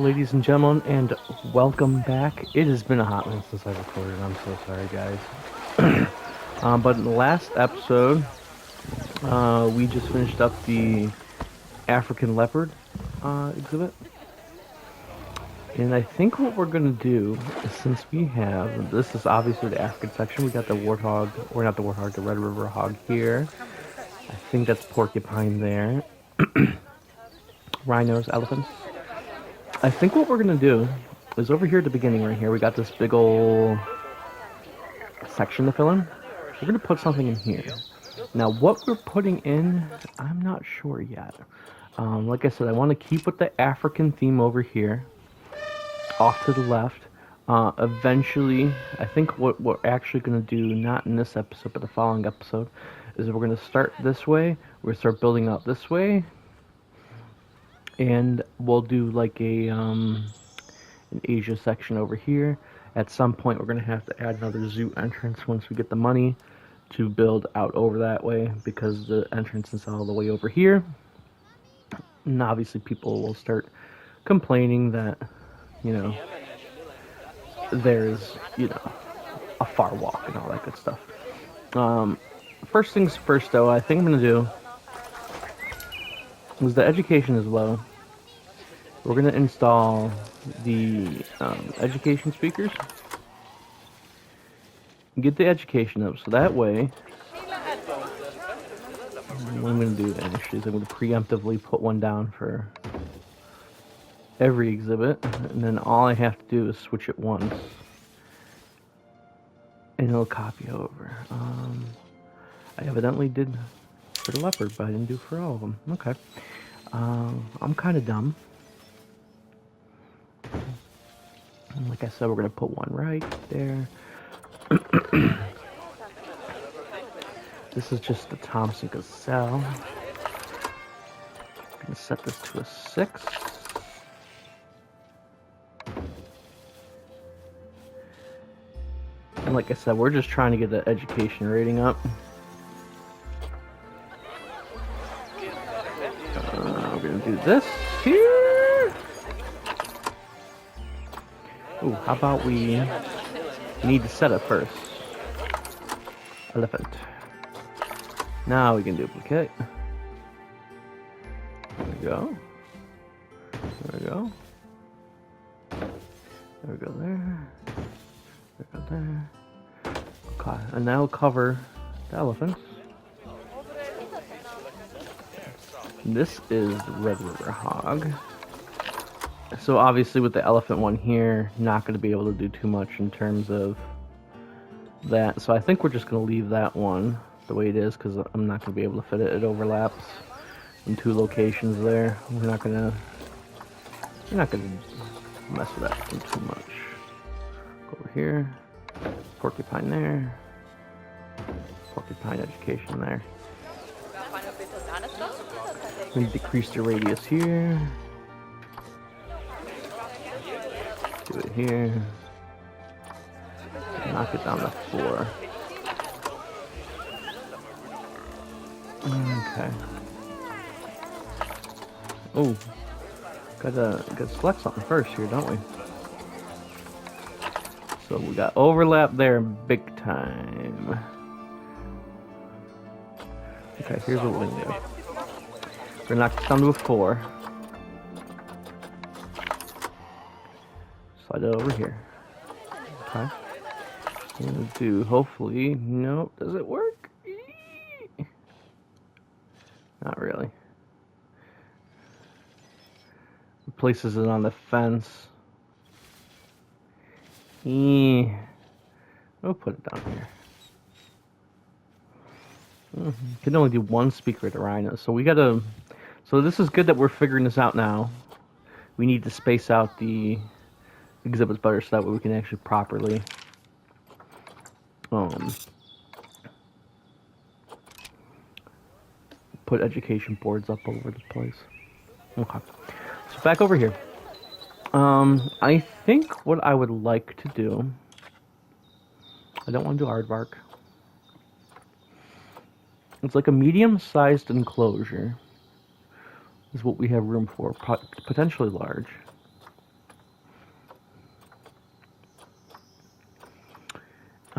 ladies and gentlemen, and welcome back. It has been a hot minute since I recorded. I'm so sorry, guys. But in the last episode, we just finished up the African leopard exhibit. And I think what we're going to do is, since we have, this is obviously the African section, we got the warthog, or not the warthog, the Red River hog here. I think that's porcupine there. Rhinos, elephants. I think what we're going to do is over here at the beginning right here, we got this big old section to fill in. We're going to put something in here. Now, what we're putting in, I'm not sure yet. Like I said, I want to keep with the African theme over here, off to the left. Eventually, I think what we're actually going to do, not in this episode, but the following episode, is we're going to start this way. We're going to start building out this way. And we'll do like an Asia section over here. At some point, we're going to have to add another zoo entrance once we get the money to build out over that way, because the entrance is all the way over here. And obviously, people will start complaining that, there's, a far walk and all that good stuff. First things first, though, I think I'm going to do is the education is low. We're going to install the education speakers. Get the education up, so that way, what I'm going to do actually is I'm going to preemptively put one down for every exhibit, and then all I have to do is switch it once, and it'll copy over. I evidently did for the leopard, but I didn't do for all of them. Okay. I'm kind of dumb. And like I said, we're going to put one right there. This is just the Thompson Gazelle. I'm going to set this to a 6. And like I said, we're just trying to get the education rating up. We're going to do this here. Ooh, how about we need to set it first. Elephant. Now we can duplicate. There we go. There we go. There we go there. There we go there. Okay, and now we'll cover the elephants. This is the Red River hog. So obviously with the elephant one here, not going to be able to do too much in terms of that. So I think we're just going to leave that one the way it is, because I'm not going to be able to fit it. It overlaps in 2 locations there. We're not going to mess with that too much. Go over here. Porcupine there. Porcupine education there. We decrease the radius here. Do it here. Knock it down to 4. Okay. Oh, gotta select something first here, don't we? So we got overlap there, big time. Okay, here's what we're gonna do. We're gonna knock this down to a 4. Slide it over here. Okay. I'm gonna do, hopefully, nope, does it work? Not really. Places it on the fence. We'll put it down here. Can only do 1 speaker at the rhino, so we gotta. So this is good that we're figuring this out now. We need to space out the exhibits better so that way we can actually properly put education boards up over this place. Okay, so back over here. I think what I would like to do, I don't want to do aardvark. It's like a medium-sized enclosure is what we have room for, potentially large.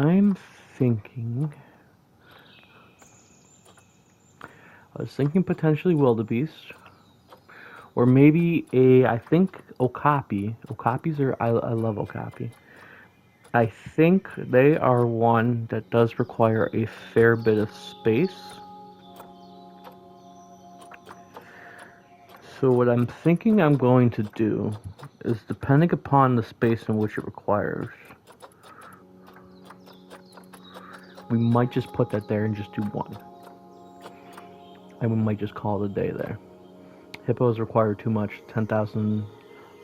I'm thinking... I was thinking potentially wildebeest. Or maybe I think Okapi. Okapis are... I love Okapi. I think they are one that does require a fair bit of space. So what I'm thinking I'm going to do is, depending upon the space in which it requires, we might just put that there and just do one. And we might just call it a day there. Hippos require too much, 10,000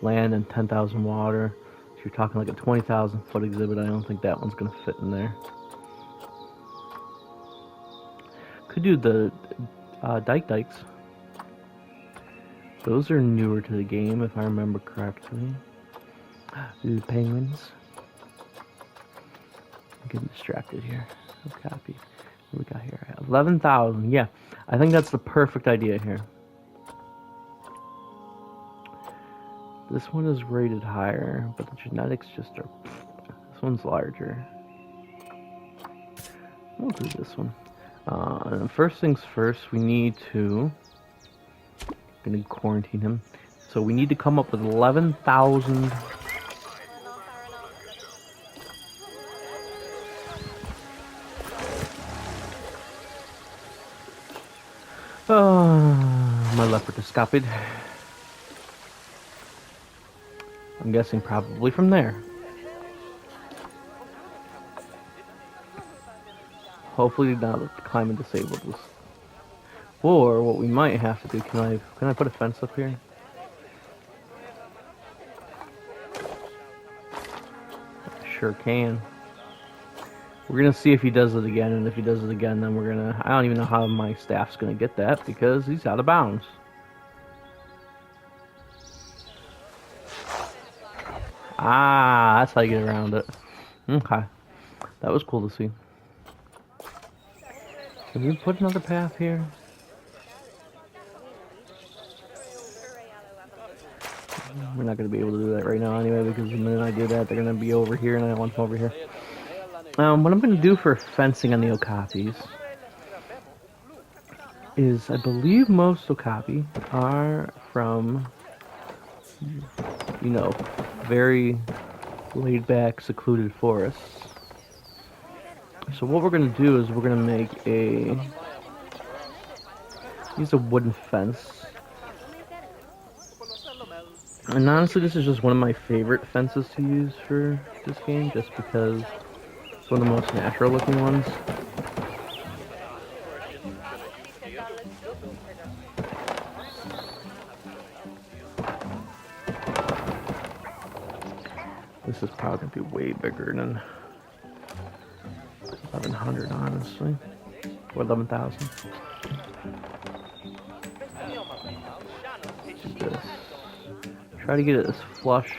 land and 10,000 water. So you're talking like a 20,000 foot exhibit. I don't think that one's going to fit in there. Could do the dikes. Those are newer to the game, if I remember correctly. The penguins. I'm getting distracted here. Okapi. What we got here? 11,000. Yeah, I think that's the perfect idea here. This one is rated higher, but the genetics just are... This one's larger. We'll do this one. And first things first, we need to... Gonna quarantine him. So we need to come up with 11,000... my leopard escaped. I'm guessing probably from there. Hopefully not climbing disabled. Or what we might have to do, can I put a fence up here? Sure can. We're gonna see if he does it again, and if he does it again, then we're gonna... I don't even know how my staff's gonna get that, because he's out of bounds. Ah, that's how you get around it. Okay. That was cool to see. Can we put another path here? We're not going to be able to do that right now anyway, because the minute I do that, they're going to be over here, and I don't want them over here. What I'm going to do for fencing on the Okapis is, I believe most Okapi are from, you know, very laid-back, secluded forests. So what we're going to do is we're going to make use a wooden fence. And honestly, this is just one of my favorite fences to use for this game, just because it's one of the most natural looking ones. This is probably going to be way bigger than 1,100, honestly. Or 11,000. Do this. Try to get it as flush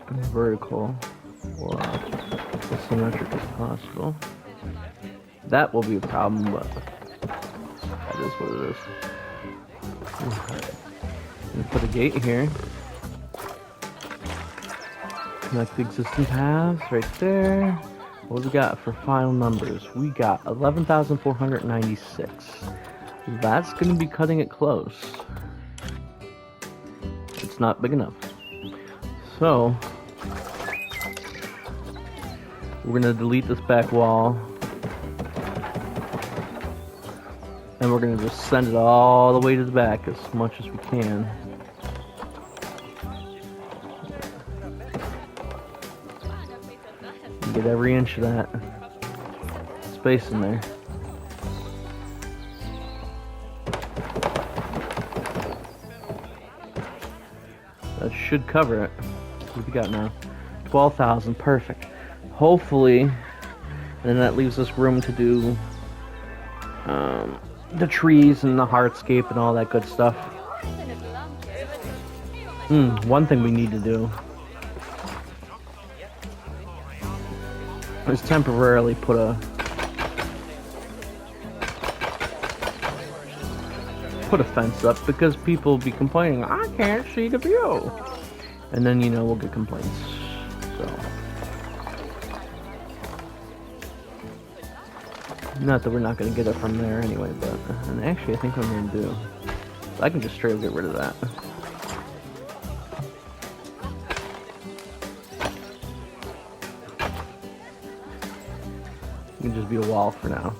and vertical or as symmetric as possible. That will be a problem, but that is what it is. Okay. Put a gate here. Connect the existing paths right there. What do we got for final numbers? We got 11,496. That's going to be cutting it close. It's not big enough. So, we're going to delete this back wall. And we're going to just send it all the way to the back as much as we can. Get every inch of that space in there. That should cover it. What do we got now? 12,000, perfect. Hopefully, and then that leaves us room to do the trees and the hardscape and all that good stuff. One thing we need to do is temporarily put a fence up, because people will be complaining, I can't see the view. And then, you know, we'll get complaints. So Not that we're not going to get it from there anyway, but... And actually, I think what I'm going to do... I can just straight up get rid of that. It can just be a wall for now.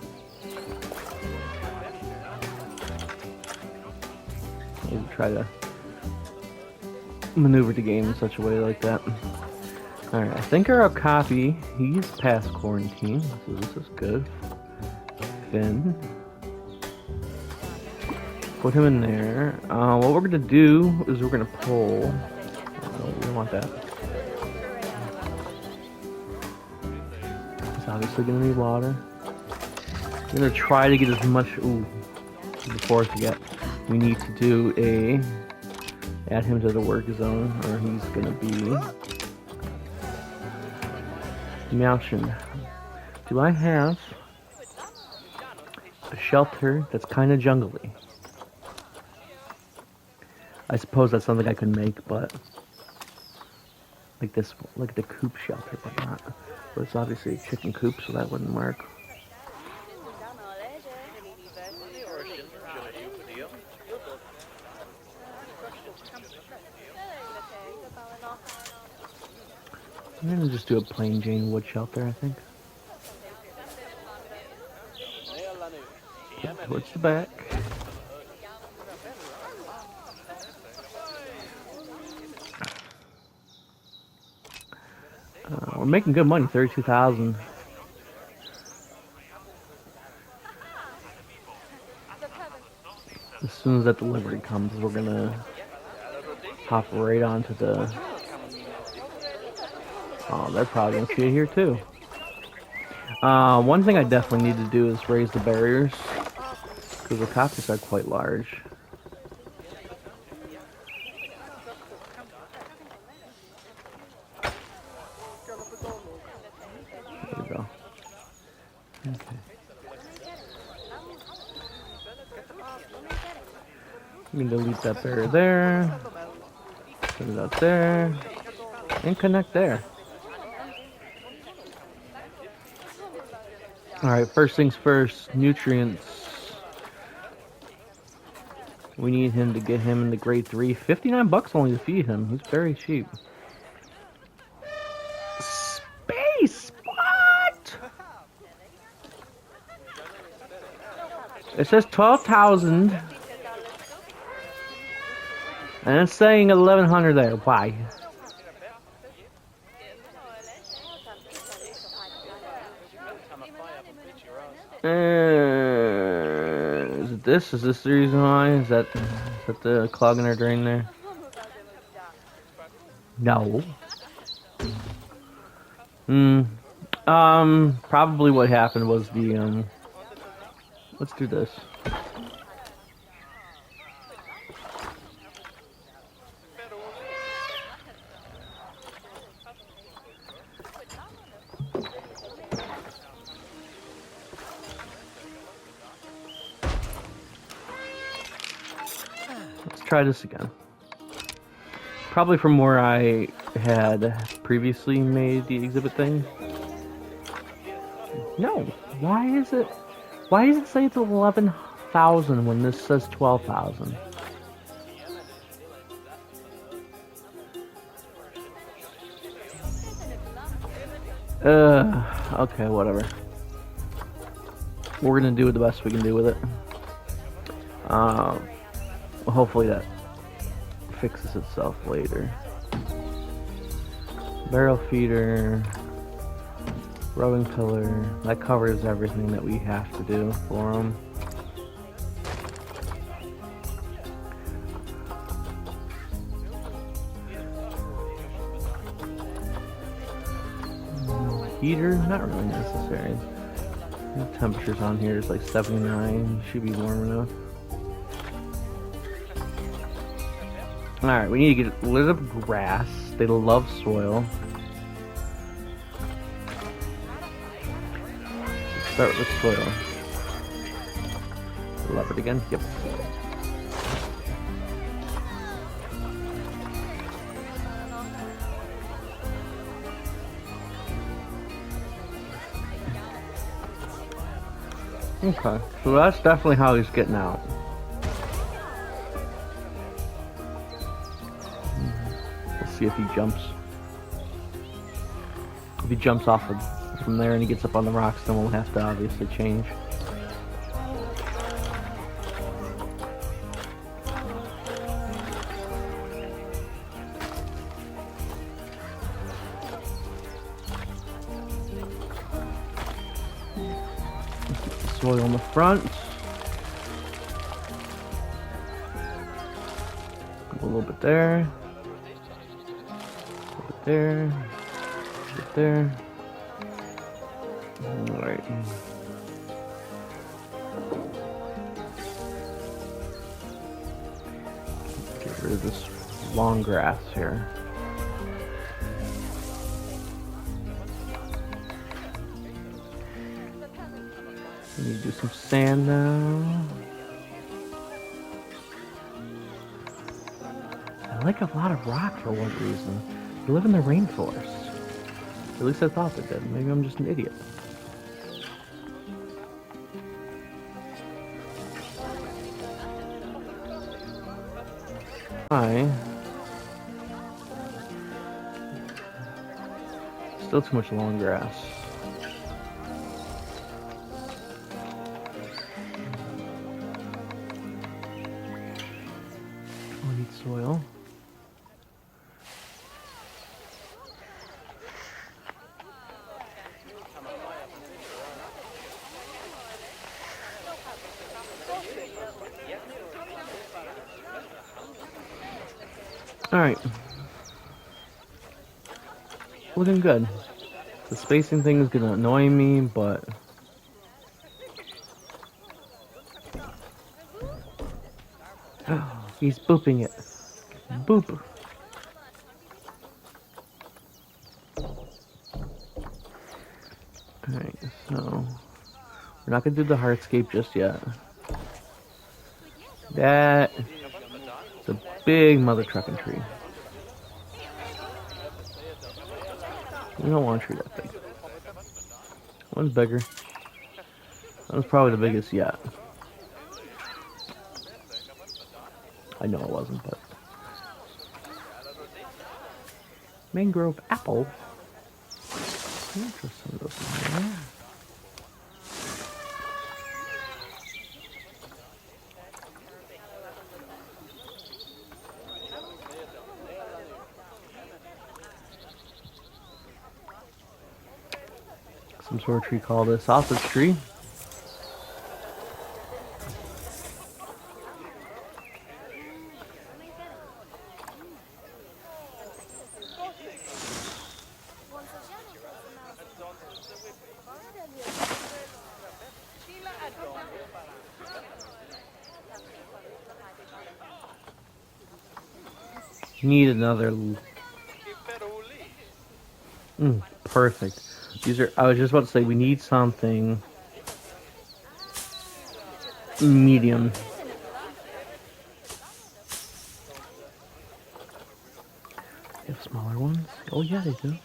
Maybe try to maneuver the game in such a way like that. Alright, I think our Okapi, he's past quarantine, so this is good. Finn. Put him in there. What we're gonna do is we're gonna pull. Oh, we don't want that. It's obviously gonna need water. We're gonna try to get as much. Ooh, before I forget, we need to do add him to the work zone, or he's gonna be Meowshin. Do I have a shelter that's kind of jungly? I suppose that's something I can make, but like this, like the coop shelter, but not. But it's obviously a chicken coop, so that wouldn't work. I'm gonna just do a plain Jane wood shelter, I think. Towards the back. We're making good money, 32,000. As soon as that delivery comes, we're gonna hop right onto the... Oh, they're probably gonna see it here too. One thing I definitely need to do is raise the barriers, because the copies are quite large. There we go. Okay. I'm gonna delete that barrier there. Put it out there. And connect there. Alright, first things first, nutrients. We need him to get him into grade 3. 59 bucks only to feed him. He's very cheap. Space! What? It says 12,000. And it's saying 1,100 there. Why? Is it this? Is this the reason why? Is that the clog in our drain there? No. Probably what happened was the, let's do this. Try this again. Probably from where I had previously made the exhibit thing. No. Why does it say it's 11,000 when this says 12,000? Okay, whatever. We're gonna do the best we can do with it. Hopefully that fixes itself later. Barrel feeder, rowing pillar, that covers everything that we have to do for them. Heater, not really necessary. The temperatures on here is like 79, should be warm enough. Alright, we need to get rid of grass. They love soil. Let's start with soil. Love it again? Yep. Okay, so that's definitely how he's getting out. We'll see if he jumps. If he jumps off from there and he gets up on the rocks, then we'll have to obviously change. Soil on the front. A little bit there. A little bit there. A little bit there. Alright. Get rid of this long grass here. We need to do some sand now. I like a lot of rock for one reason. We live in the rainforest. At least I thought they did. Maybe I'm just an idiot. Still too much long grass. We need soil. Alright. Looking good. The spacing thing is gonna annoy me, but... he's booping it. Boop. Alright, so... we're not gonna do the hardscape just yet. That... is a big mother trucking tree. We don't want a tree that big. One's bigger. That was probably the biggest yet. I know it wasn't, but... mangrove apple. Interesting. Those in there. Some sort of tree called a sausage tree. Need another. Perfect. These are. I was just about to say we need something medium. They have smaller ones. Oh yeah, they do.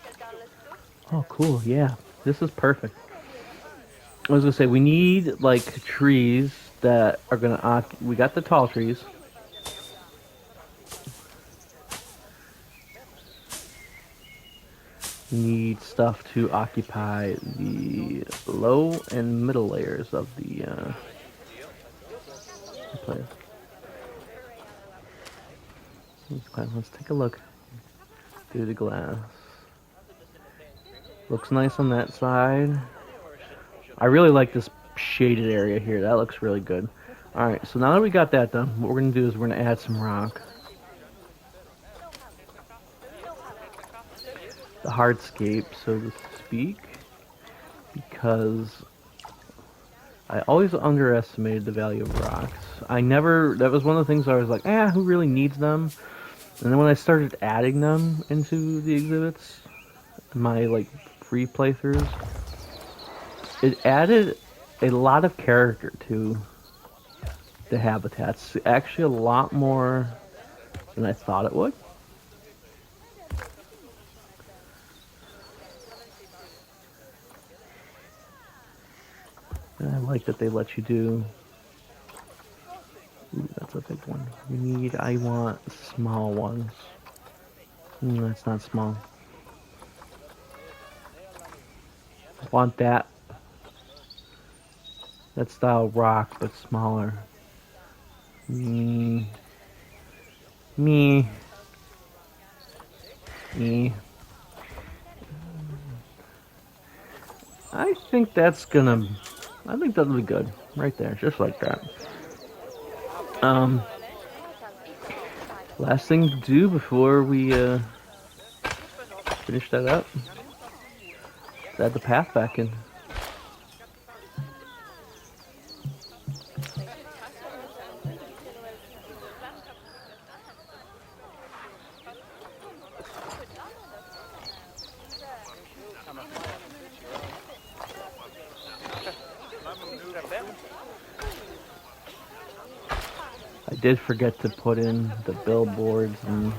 Oh cool. Yeah, this is perfect. I was gonna say we need like trees that are gonna. We got the tall trees. Need stuff to occupy the low and middle layers of the place. Let's take a look through the glass. Looks nice on that side. I really like this shaded area here. That looks really good. Alright, so now that we got that done, what we're going to do is we're going to add some rock. The hardscape, so to speak, because I always underestimated the value of rocks. That was one of the things I was like, who really needs them? And then when I started adding them into the exhibits, my like free playthroughs, it added a lot of character to the habitats. Actually a lot more than I thought it would. And I like that they let you do... Ooh, that's a big one. I want small ones. That's not small. I want that style rock, but smaller. Me. I think that'll be good. Right there, just like that. Last thing to do before we finish that up is add the path back in. I did forget to put in the billboards and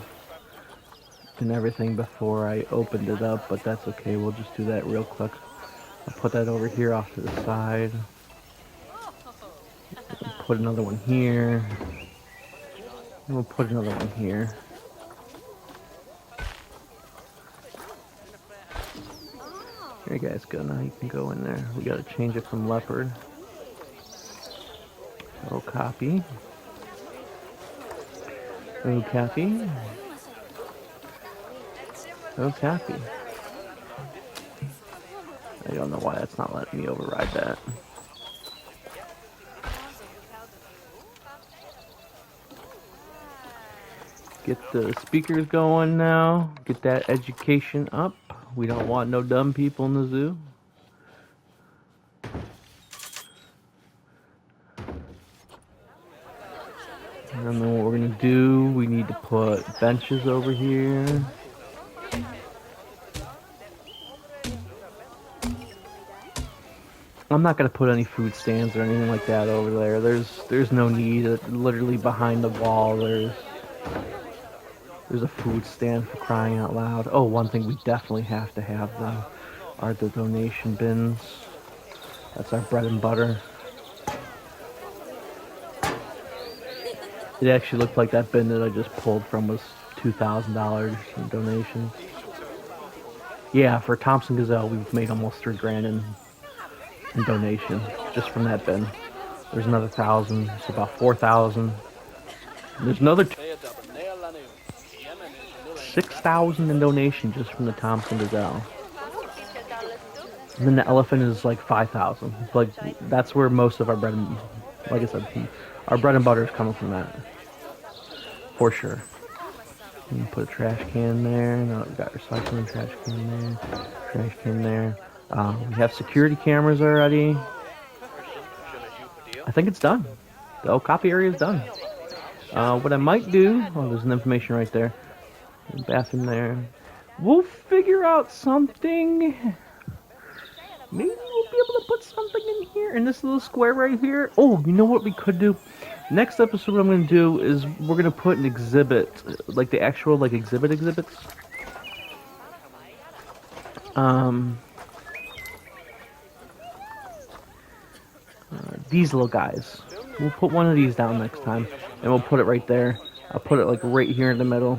everything before I opened it up, but that's okay. We'll just do that real quick. I'll put that over here off to the side. Put another one here. And we'll put another one here. There you guys go. Now you can go in there. We gotta change it from leopard. Okapi. Okapi. Okapi. I don't know why that's not letting me override that. Get the speakers going now. Get that education up. We don't want no dumb people in the zoo. And then what we're gonna do, we need to put benches over here. I'm not gonna put any food stands or anything like that over there. There's no need. Literally behind the wall, there's a food stand, for crying out loud. Oh, one thing we definitely have to have though are the donation bins. That's our bread and butter. It actually looked like that bin that I just pulled from was $2,000 in donations. Yeah, for Thompson Gazelle, we've made almost $3,000 in donations just from that bin. There's another 1,000, it's about 4,000. There's another 6,000 in donation just from the Thompson Gazelle. And then the elephant is like 5,000. Like, that's where most of our bread and, like I said, our bread and butter is coming from that. For sure. Put a trash can there. No, we got recycling trash can there. Trash can there. We have security cameras already. I think it's done. The Okapi area is done. What I might do... Oh, there's an information right there. Bathroom there. We'll figure out something. Maybe we'll be able to put something in here, in this little square right here. Oh, you know what we could do? Next episode, what I'm going to do is we're going to put an exhibit, like the actual, like, exhibits. These little guys. We'll put one of these down next time, and we'll put it right there. I'll put it, like, right here in the middle.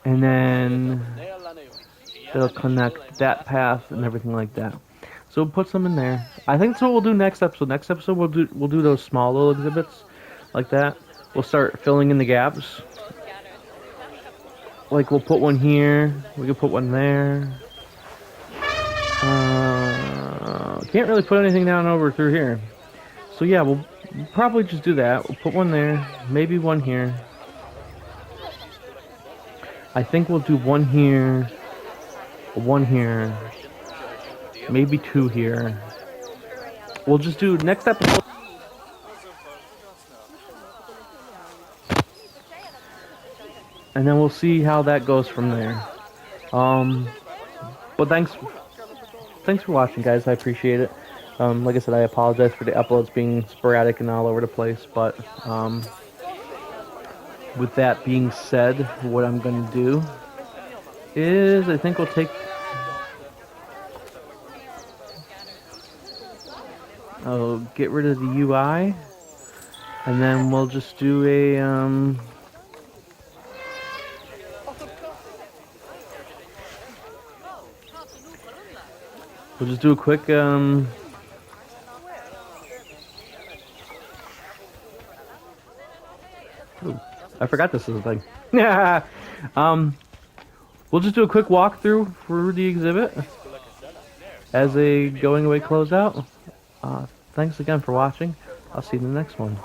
And then it'll connect that path and everything like that. So we'll put some in there. I think that's what we'll do next episode. Next episode, we'll do those small little exhibits. Like that. We'll start filling in the gaps. Like, we'll put one here. We can put one there. Can't really put anything down over through here. So yeah, we'll probably just do that. We'll put one there. Maybe one here. I think we'll do one here. One here. Maybe two here. We'll just do next episode. And then we'll see how that goes from there. But thanks for watching, guys. I appreciate it. Like I said, I apologize for the uploads being sporadic and all over the place. But with that being said, what I'm going to do is I think we'll take... I'll get rid of the UI, and then we'll just do a we'll just do a quick ooh, I forgot this is a thing. We'll just do a quick walkthrough through the exhibit as a going away closeout. Thanks again for watching. I'll see you in the next one.